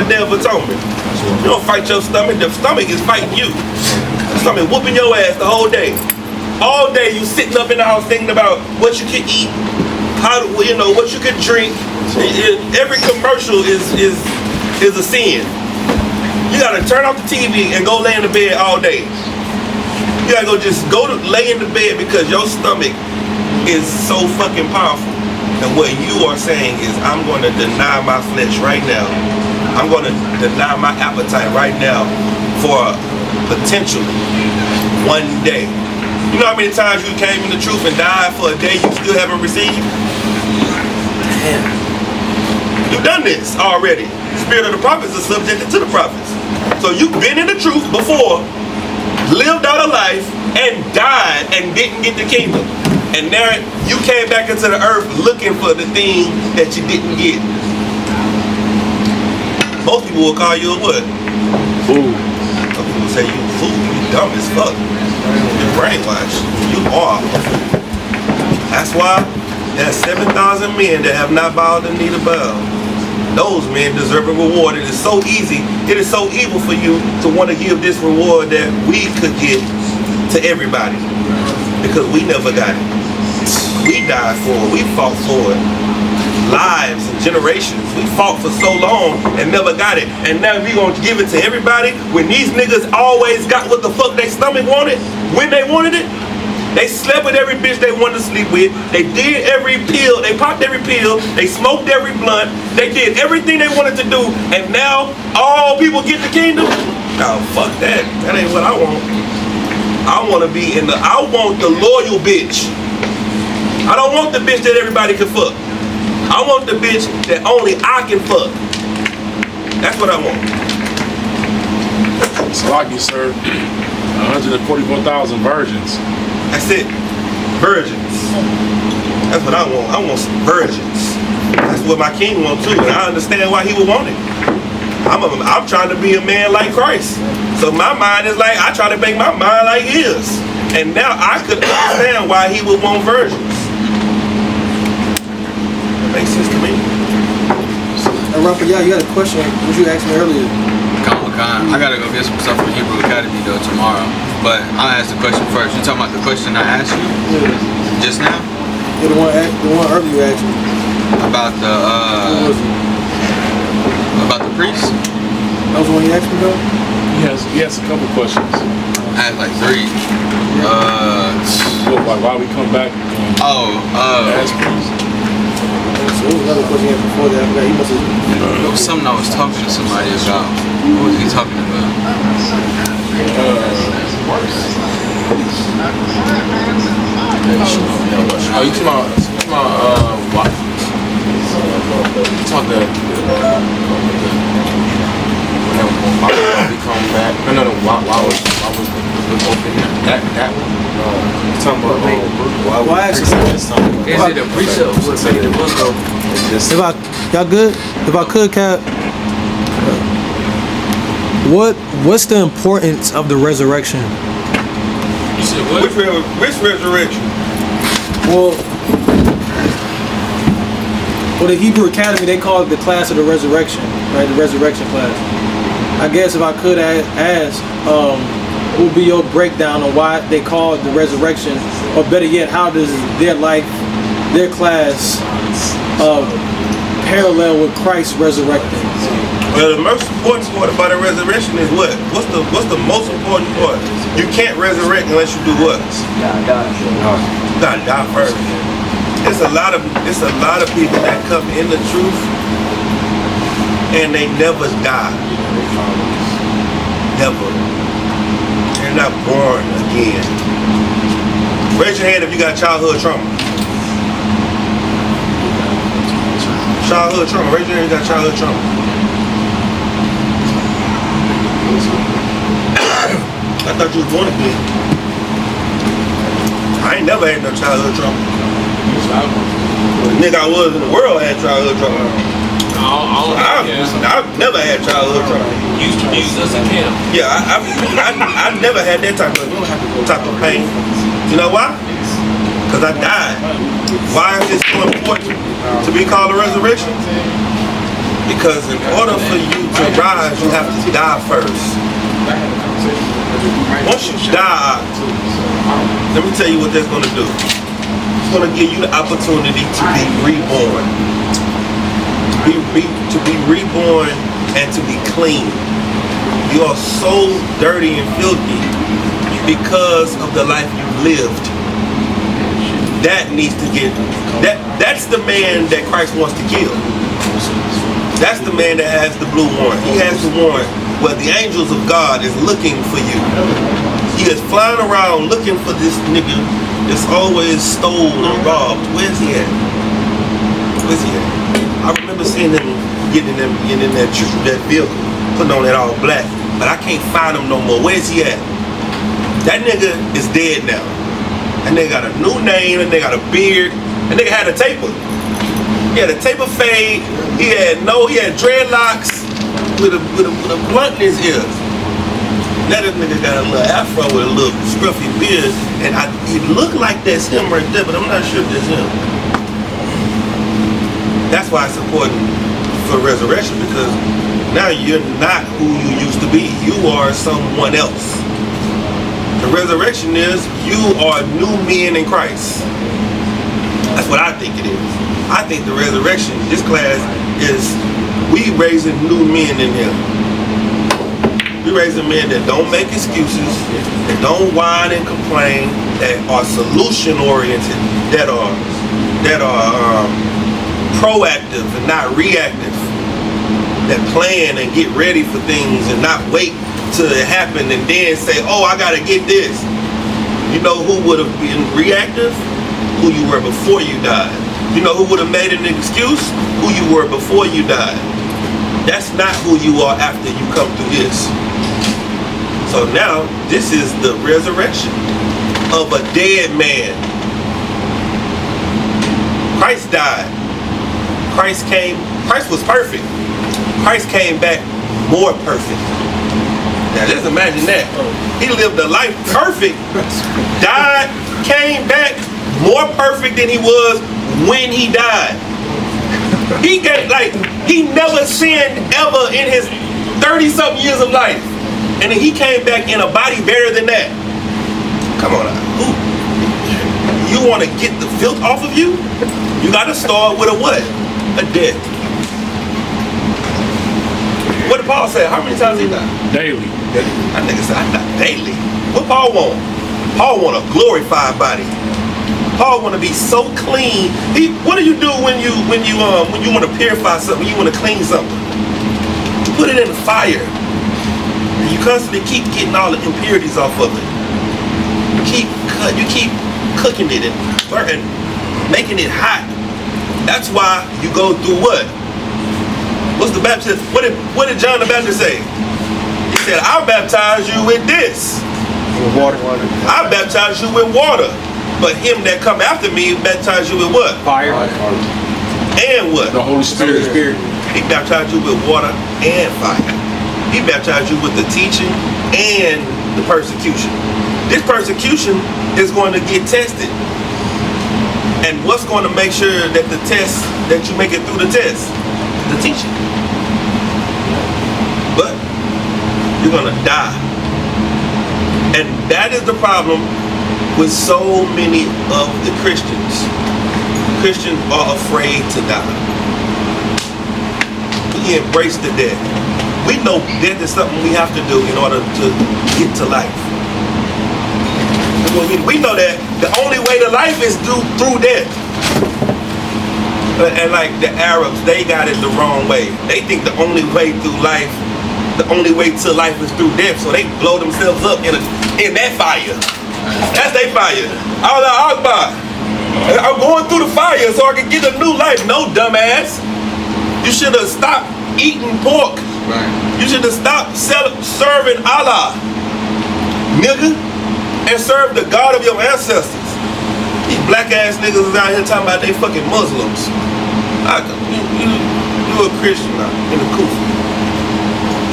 Day of Atonement. You don't fight your stomach. The stomach is fighting you. The stomach whooping your ass the whole day. All day you sitting up in the house thinking about what you can eat, how to, what you can drink. Every commercial is a sin. You gotta turn off the TV and go lay in the bed all day. You gotta lay in the bed because your stomach is so fucking powerful. And what you are saying is, I'm going to deny my flesh right now. I'm going to deny my appetite right now for potentially one day. You know how many times you came in the truth and died for a day you still haven't received? Damn. You've done this already. The spirit of the prophets is subjected to the prophets. So you've been in the truth before, lived out a life, and died and didn't get the kingdom. And now you came back into the earth looking for the thing that you didn't get. Most people will call you a what? Fool. Some people will say you a fool. You dumb as fuck. You're brainwashed. You are. That's why there's 7,000 men that have not bowed the knee to bow. Those men deserve a reward. It is so easy. It is so evil for you to want to give this reward that we could get to everybody. Because we never got it. We died for it. We fought for it. Lives and generations. We fought for so long and never got it. And now we gonna give it to everybody when these niggas always got what the fuck their stomach wanted when they wanted it. They slept with every bitch they wanted to sleep with. They did every pill. They popped every pill. They smoked every blunt. They did everything they wanted to do. And now all people get the kingdom? No, fuck that. That ain't what I want. I want to be I want the loyal bitch. I don't want the bitch that everybody can fuck. I want the bitch that only I can fuck. That's what I want. Salaki, sir. 144,000 virgins. That's it. Virgins. That's what I want. I want some virgins. That's what my king wants too. And I understand why he would want it. I'm trying to be a man like Christ. So my mind is like, I try to make my mind like his. And now I could understand why he would want virgins. That makes sense to me. And Rafa, you had a question. What you asked me earlier? I gotta go get some stuff from Hebrew Academy though tomorrow. But I'll ask the question first. You talking about the question I asked you? Yeah. Just now? Yeah, the one earlier you asked me. About the priest? That was the one you asked me though? He has a couple questions. I had like 3. Like why we come back? Ask priest. So there was another question he had before that. He must have. It was something I was talking to somebody about. What was he talking about? Oh, you talking about what? You talking why we come back? No. Why was the open that one? You talking about why actually? Is it a precept? What's it? Y'all good? If I could, Cap. What's the importance of the resurrection? You said what? Which resurrection? Well, the Hebrew Academy, they call it the class of the resurrection, right? The resurrection class. I guess if I could ask, what would be your breakdown on why they call it the resurrection, or better yet, how does their life, their class, parallel with Christ resurrecting? Well, the most important part about a resurrection is what? What's the most important part? You can't resurrect unless you do what? You gotta die first. It's a lot of people that come in the truth and they never die. Never. They're not born again. Raise your hand if you got childhood trauma. Childhood trauma. Raise your hand if you got childhood trauma. I thought you was born again. I ain't never had no childhood trauma. The nigga I was in the world had childhood trauma. I've never had childhood trauma. Used to use us in camp. Yeah, I never had that type of pain. You know why? Because I died. Why is it so important to be called a resurrection? Because in order for you to rise, you have to die first. Once you die, let me tell you what that's going to do. It's going to give you the opportunity to be reborn. To be reborn and to be clean. You are so dirty and filthy because of the life you lived. That needs to get, that's the man that Christ wants to kill. That's the man that has the blue warrant. He has the warrant where the angels of God is looking for you. He is flying around looking for this nigga that's always stole and robbed. Where's he at? Where's he at? I remember seeing him getting in that vehicle, putting on that all black, but I can't find him no more. Where's he at? That nigga is dead now. That nigga got a new name, that nigga got a beard, that nigga had a taper. He had a taper fade, he had dreadlocks with a blunt in his ears. Now this nigga got a little afro with a little scruffy beard, and it looked like that's him right there, but I'm not sure if that's him. That's why it's important for resurrection, because now you're not who you used to be. You are someone else. The resurrection is you are new men in Christ. That's what I think it is. I think the resurrection, this class, is we raising new men in here. We raising men that don't make excuses, that don't whine and complain, that are solution oriented, that are proactive and not reactive, that plan and get ready for things and not wait till it happen and then say, oh, I gotta get this. You know who would have been reactive? Who you were before you died. You know who would have made an excuse? Who you were before you died. That's not who you are after you come through this. So now, this is the resurrection of a dead man. Christ died. Christ was perfect. Christ came back more perfect. Now just imagine that. He lived a life perfect, died, came back more perfect than he was when he died. He never sinned ever in his 30-something years of life. And then he came back in a body better than that. Come on now. Ooh. You want to get the filth off of you? You got to start with a what? A death. What did Paul say? How many times he died? Daily. That nigga said, I die daily. What Paul want? Paul want a glorified body. Paul want to be so clean. What do you do when you want to purify something? You want to clean something? You put it in the fire. And you constantly keep getting all the impurities off of it. You keep cooking it and burning, making it hot. That's why you go through what? What's the baptism? What did John the Baptist say? He said, I'll baptize you with this. With water. I'll baptize you with water. But him that come after me baptize you with what? Fire. And what? The Holy Spirit. He baptized you with water and fire. He baptized you with the teaching and the persecution. This persecution is going to get tested. And what's going to make sure that that you make it through the test? The teaching. But you're going to die. And that is the problem with so many of the Christians. Christians are afraid to die. We embrace the death. We know death is something we have to do in order to get to life. We know that the only way to life is through death. And like the Arabs, they got it the wrong way. They think the only way through life, the only way to life is through death. So they blow themselves up in that fire. That's their fire. Allah Akbar. I'm going through the fire so I can get a new life. No, dumbass. You should have stopped eating pork. Right. You should have stopped serving Allah, nigga, and serve the God of your ancestors. These black ass niggas is out here talking about they fucking Muslims. You a Christian now in the Kufa.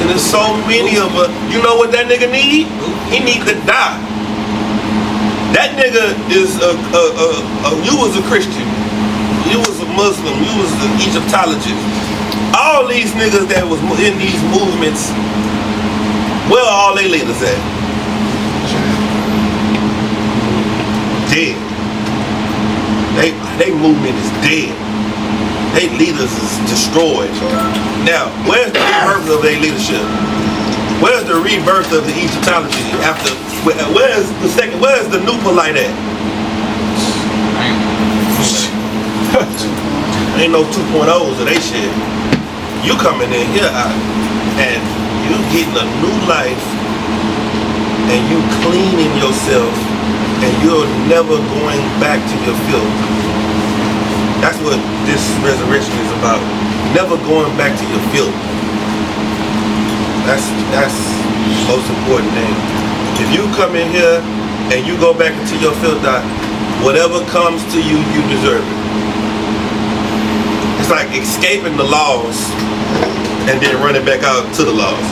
And there's so many of us. You know what that nigga need? He need to die. That nigga is you was a Christian. You was a Muslim. You was an Egyptologist. All these niggas that was in these movements, where are all they leaders at? Dead. They movement is dead. They leaders is destroyed. Now, where's the rebirth of their leadership? Where's the rebirth of the Egyptology after? Where's the new polite at? Ain't no 2.0s of they shit. You coming in here and you getting a new life and you cleaning yourself and you're never going back to your filth. That's what this resurrection is about. Never going back to your filth. That's the most important thing. If you come in here and you go back into your filth, whatever comes to you, you deserve it. It's like escaping the laws and then running back out to the laws.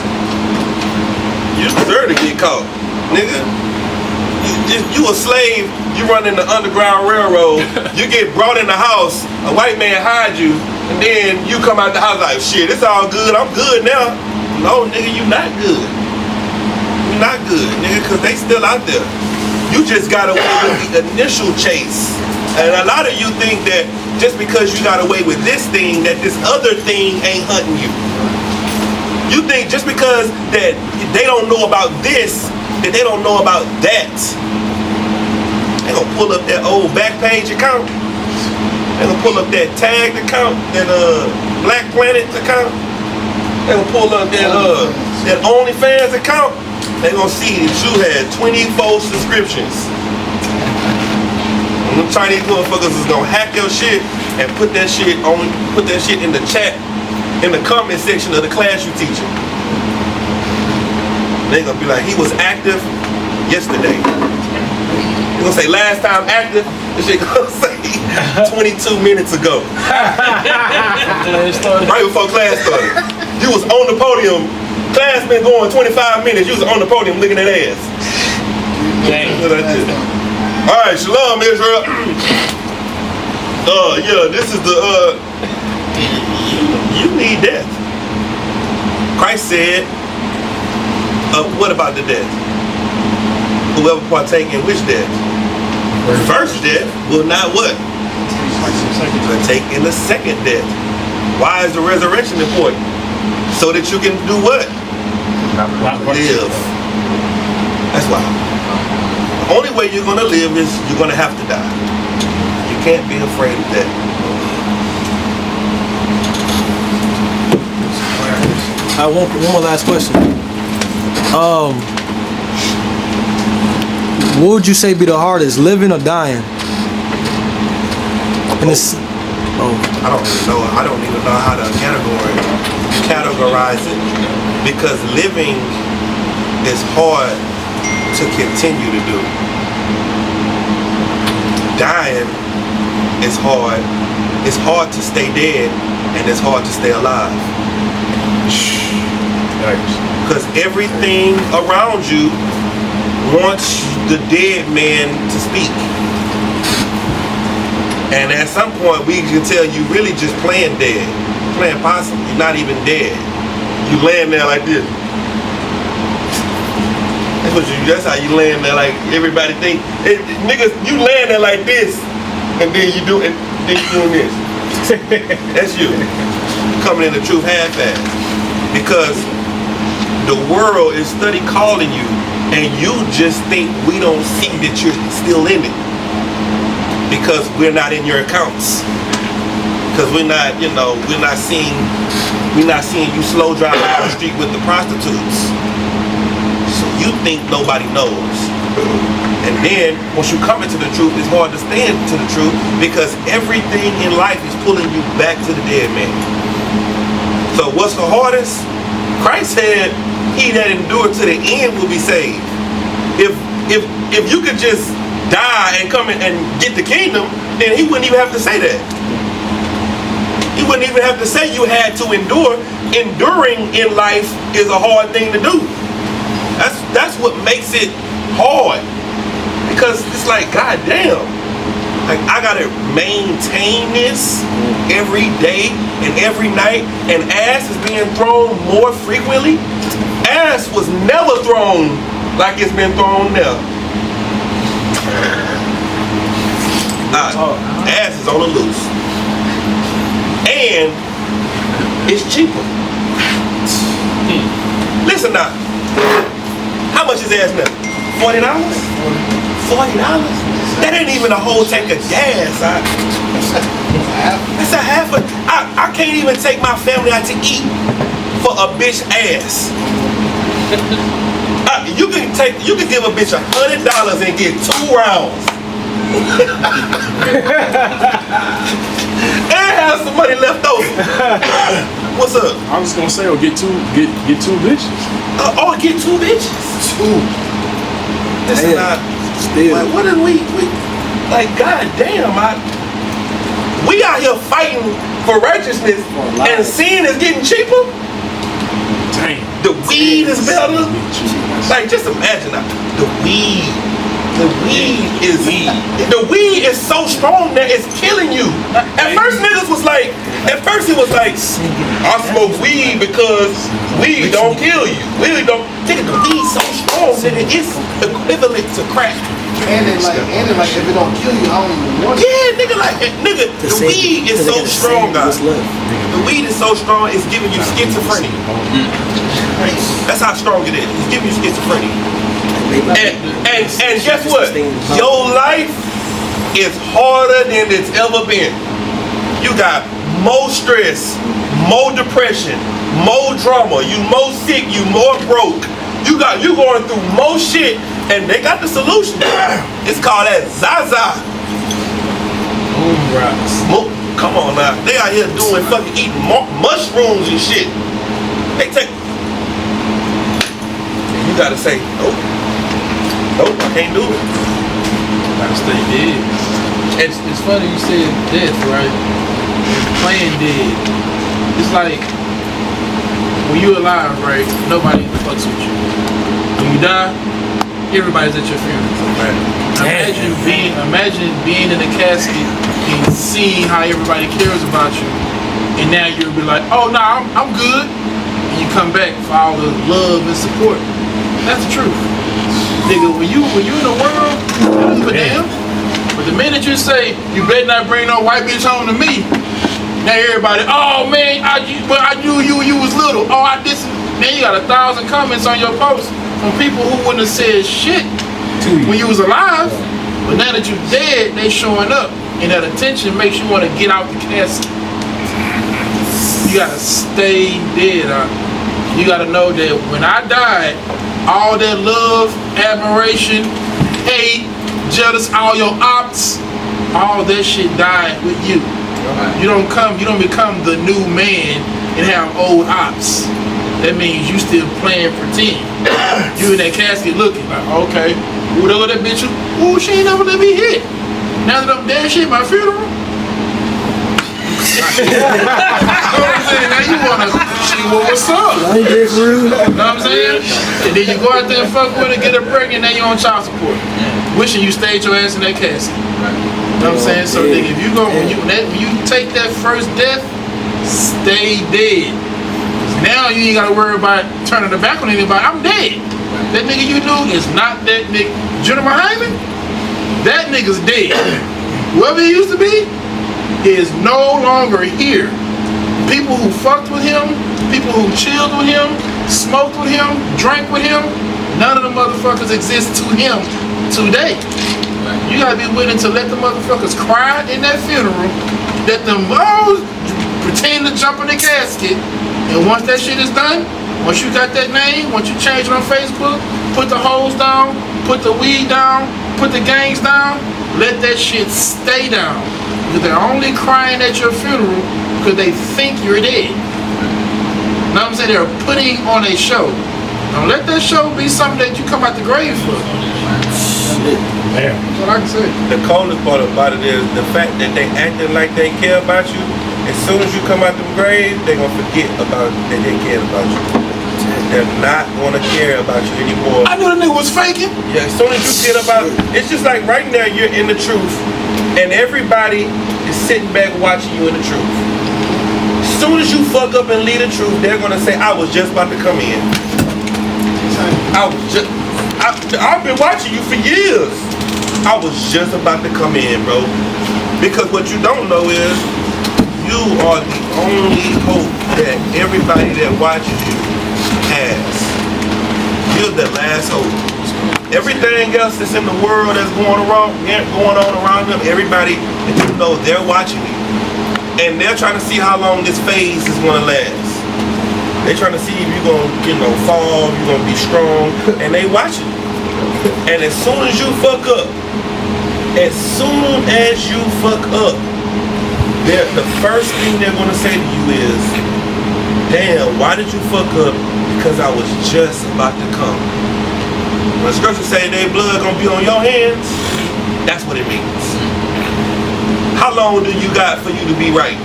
You deserve to get caught, nigga. You a slave, you run in the Underground Railroad, you get brought in the house, a white man hides you, and then you come out the house like, shit, it's all good, I'm good now. No, nigga, you not good. You not good, nigga, because they still out there. You just got away with the initial chase. And a lot of you think that just because you got away with this thing, that this other thing ain't hunting you. You think just because that they don't know about this, that they don't know about that. They gonna pull up that old Backpage account. They gonna pull up that tagged account, that Black Planet account. They gonna pull up that OnlyFans account. They gonna see that you had 24 subscriptions. And them Chinese motherfuckers is gonna hack your shit and put that shit in the chat, in the comment section of the class you teaching. They gonna be like, he was active yesterday. You gonna say last time active? This shit gonna say 22 minutes ago. Right before class started. You was on the podium. Class been going 25 minutes. You was on the podium looking at ass. All right, shalom, Israel. Yeah, this is the you need death. Christ said, what about the death? Whoever partake in which death? First death will not what? Partake in the second death. Why is the resurrection important? So that you can do what? Live. That's why. The only way you're gonna live is you're gonna have to die. You can't be afraid of that. I want one more last question. What would you say be the hardest, living or dying? And it's, I don't even know. I don't even know how to categorize it, because living is hard to continue to do. Dying is hard. It's hard to stay dead, and it's hard to stay alive. Because everything around you wants the dead man to speak. And at some point we can tell you really just playing dead. Playing possum. You're not even dead. You laying there like this. That's how you laying there, like everybody think. Niggas, you laying there like this, and then you doing this. That's you. Coming in the truth half-ass. Because the world is study calling you, and you just think we don't see that you're still in it. Because we're not in your accounts. Because we're not seeing you slow driving down the street with the prostitutes. So you think nobody knows. And then once you come into the truth, it's hard to stand to the truth, because everything in life is pulling you back to the dead man. So what's the hardest? Christ said, he that endured to the end will be saved. If you could just die and come in and get the kingdom, then he wouldn't even have to say that. He wouldn't even have to say you had to endure. Enduring in life is a hard thing to do. That's what makes it hard. Because it's like, God damn, Like, I gotta maintain this every day and every night, and ass is being thrown more frequently. Ass was never thrown like it's been thrown now. Ass is on the loose. And it's cheaper. Listen now. How much is ass now? $40? $40? That ain't even a whole tank of gas. That's a half a. I can't even take my family out to eat for a bitch ass. You can give a bitch $100 and get 2 rounds. And have some money left over. What's up? I was gonna say, get two bitches. Get 2 bitches. 2. This is not. Still. Like, what are we like? Goddamn, we out here fighting for righteousness, and sin is getting cheaper. Damn. The weed is better. Like, just imagine that. The weed is so strong that it's killing you. At first it was like, I smoke weed because weed don't kill you. Weed don't. Nigga, the weed so strong, nigga, it's equivalent to crack. And it like, if it don't kill you, I don't even want it. Yeah, nigga, the weed is so strong, guys. The weed is so strong, it's giving you schizophrenia. That's how strong it is. It's giving you schizophrenia. And guess what? Your life is harder than it's ever been. You got more stress, more depression, more drama. You more sick, you more broke. You going through more shit, and they got the solution. It's called that Zaza. Come on now. They out here doing fucking eating mushrooms and shit. They take. You gotta say, nope, I can't do it. Gotta stay dead. It's funny you said death, right? Playing dead. It's like when you alive, right? Nobody fucks with you. When you die, everybody's at your funeral. Imagine being in a casket and seeing how everybody cares about you, and now you'll be like, oh no, I'm good. And you come back for all the love and support. That's the truth. Nigga, when you in the world, you don't give a damn. But the minute you say, you better not bring no white bitch home to me, now everybody, oh man, I knew you was little. Oh, I did. Then you got 1,000 comments on your post from people who wouldn't have said shit when you was alive. But now that you're dead, they showing up. And that attention makes you want to get out the casket. You gotta stay dead. You gotta know that when I died, all that love, admiration, hate, jealous, all your ops, all that shit died with you. You don't become the new man and have old ops. That means you still playing pretend. You in that casket looking like, okay, who that bitch? Ooh, she ain't never let me hit. Now that I'm dead, she at my funeral. Now you wanna see what's up. You know what I'm saying? And then you go out there and fuck with her, get her pregnant, now you on child support. Wishing you stayed your ass in that casket. You know what I'm saying? So nigga, if you go when you take that first death, stay dead. Now you ain't gotta worry about turning the back on anybody. I'm dead. That nigga you knew is not that nigga. General Hyman, that nigga's dead. Whoever he used to be is no longer here. People who fucked with him, people who chilled with him, smoked with him, drank with him, none of the motherfuckers exist to him today. You gotta be willing to let the motherfuckers cry in that funeral, let them pretend to jump in the casket, and once that shit is done, once you got that name, once you change it on Facebook, put the hoes down, put the weed down, put the gangs down, let that shit stay down. Because they're only crying at your funeral because they think you're dead. Know what I'm saying? They're putting on a show. Don't let that show be something that you come out the grave for. Damn. That's what I can say. The coldest part about it is the fact that they acting like they care about you. As soon as you come out the grave, they're gonna forget about that they cared about you. They're not gonna care about you anymore. I knew the nigga was faking. Yeah, as soon as you get about, it's just like right now you're in the truth. And everybody is sitting back watching you in the truth. As soon as you fuck up and lead the truth, they're gonna say, I was just about to come in. I've been watching you for years. I was just about to come in, bro. Because what you don't know is, you are the only hope that everybody that watches you has. You're the last hope. Everything else that's in the world that's going on around them, everybody that you know, they're watching you. And they're trying to see how long this phase is going to last. They're trying to see if you're going to, fall, you're going to be strong, and they watching you. And as soon as you fuck up, the first thing they're going to say to you is, damn, why did you fuck up? Because I was just about to come. When the scripture say their blood going to be on your hands, that's what it means. How long do you got for you to be right?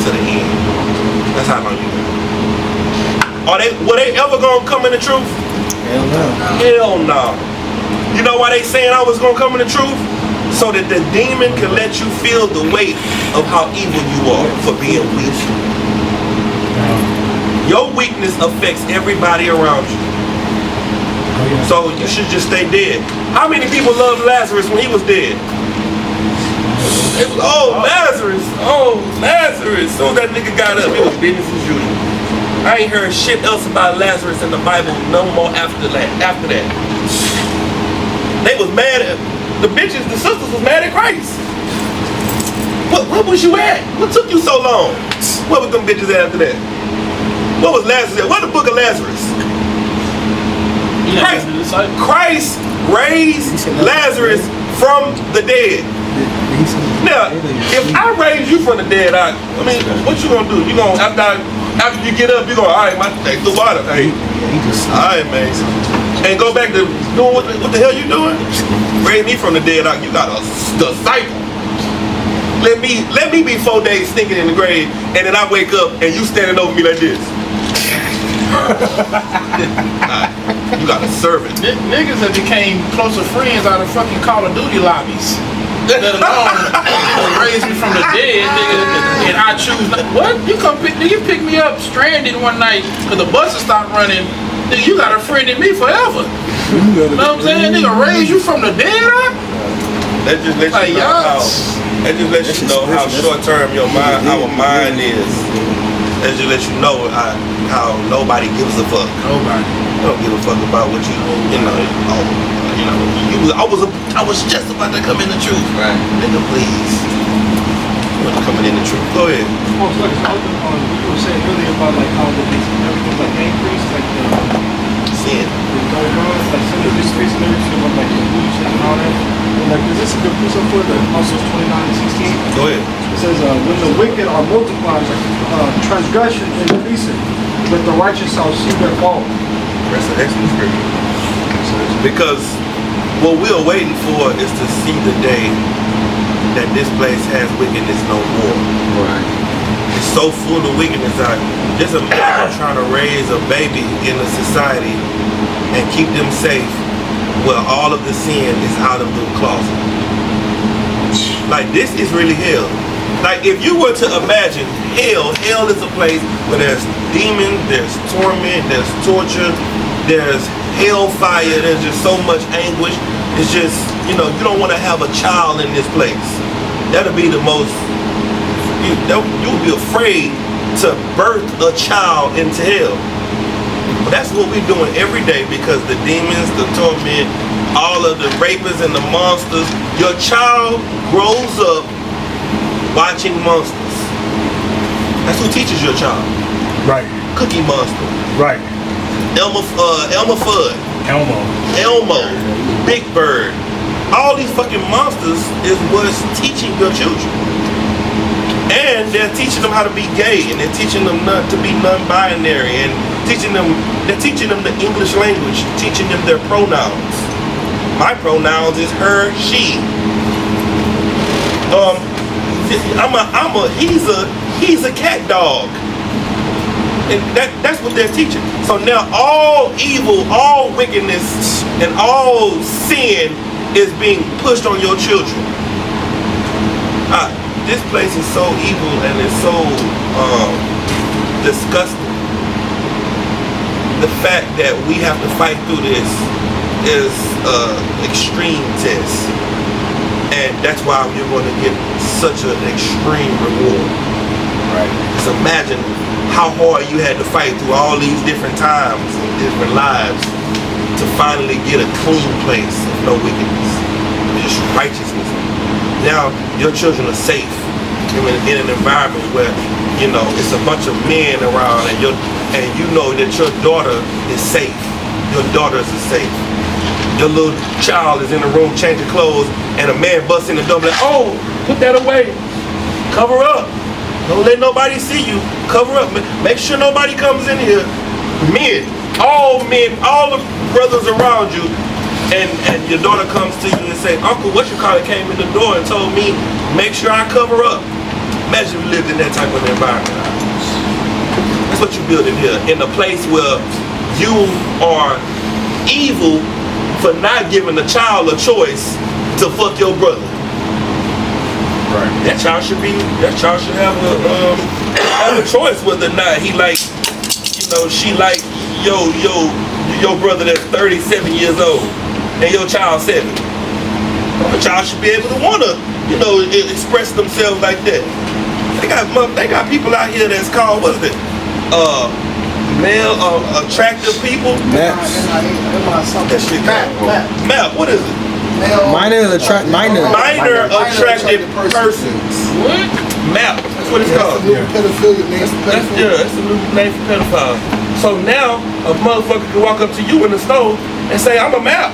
To the end. That's how long you got. Were they ever going to come in the truth? Hell no. Hell no. You know why they saying I was going to come in the truth? So that the demon can let you feel the weight of how evil you are for being weak. Your weakness affects everybody around you. So you should just stay dead. How many people loved Lazarus when he was dead? It was, Lazarus. As soon as that nigga got up, it was business as usual. I ain't heard shit else about Lazarus in the Bible no more after that. They was mad at the bitches, the sisters was mad at Christ. What was you at? What took you so long? What was them bitches at after that? What was Lazarus at? What the book of Lazarus? Christ raised Lazarus from the dead. Now, if I raise you from the dead, what you gonna do? You gonna after you get up, you gonna take the water, hey. Alright, man. And go back to doing what the hell you doing? Raise me from the dead, you got a disciple. Let me be 4 days stinking in the grave, and then I wake up and you standing over me like this. You got a servant. Niggas that became closer friends out of fucking Call of Duty lobbies. Let alone raise me from the dead, nigga, and I choose not. What? You pick me up stranded one night because the buses stopped running. Nigga, you got a friend in me forever. You know what I'm saying? Nigga, raise you from the dead up? That just lets you know how short term our mind is. That just lets you know how nobody gives a fuck. Nobody. They don't give a fuck about what I was just about to come in the truth. Right. Nigga, please. I'm coming in the truth. Go ahead. You were saying earlier about how everything increase, sin. Like sin is increasing everything, the pollution and all that. And is this a good piece for the Apostles 29 and 16? Go ahead. It says, when the wicked are multiplied, transgression increasing, but the righteous shall see their fall. That's an excellent scripture. Because what we're waiting for is to see the day that this place has wickedness no more. Right. It's so full of wickedness out. Just imagine trying to raise a baby in a society and keep them safe where all of the sin is out of the closet. Like, this is really hell. Like, if you were to imagine hell is a place where there's demons, there's torment, there's torture, there's hellfire, there's just so much anguish. It's just, you don't want to have a child in this place. That'll be the most, you'll be afraid to birth a child into hell. But that's what we're doing every day, because the demons, the torment, all of the rapists and the monsters, your child grows up watching monsters. That's who teaches your child. Right. Cookie Monster. Right. Elmer Fudd. Elmo. Big Bird. All these fucking monsters is what's teaching your children. And they're teaching them how to be gay, and they're teaching them not to be non-binary, and they're teaching them the English language, teaching them their pronouns. My pronouns is her, she. He's a cat dog. And that's what they're teaching. So now all evil, all wickedness, and all sin is being pushed on your children. This place is so evil and it's so disgusting. The fact that we have to fight through this is an extreme test, and that's why you're going to get such an extreme reward. Right? Just imagine how hard you had to fight through all these different times and different lives to finally get a clean place of no wickedness, just righteousness. Now your children are safe in an environment where, you know, it's a bunch of men around, and you know that your daughter is safe. Your daughters are safe. Your little child is in the room changing clothes, and a man busts in the door like, oh, put that away. Cover up. Don't let nobody see you. Cover up. Make sure nobody comes in here. Men, all the brothers around you, and your daughter comes to you and say, Uncle, what you call it, came in the door and told me, make sure I cover up. Imagine you lived in that type of environment. That's what you build in here, in a place where you are evil for not giving the child a choice to fuck your brother. Right. That child should have a choice whether or not he like, you know, she like your brother that's 37 years old and your child 7. The child should be able to wanna, you know, express themselves like that. They got people out here that's called, what is it? Male attractive people. Maps. That shit Map. What is it? Minor attractive persons. What? Map. That's what it's called. Pedophilia name for pedophile. That's a new name for pedophile. So now a motherfucker can walk up to you in the store and say, I'm a map.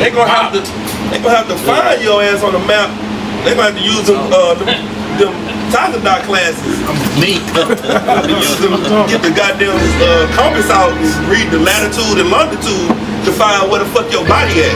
They gonna have to find your ass on the map. They gonna have to use them Yatazaq classes. Me. Get the goddamn compass out and read the latitude and longitude to find where the fuck your body at.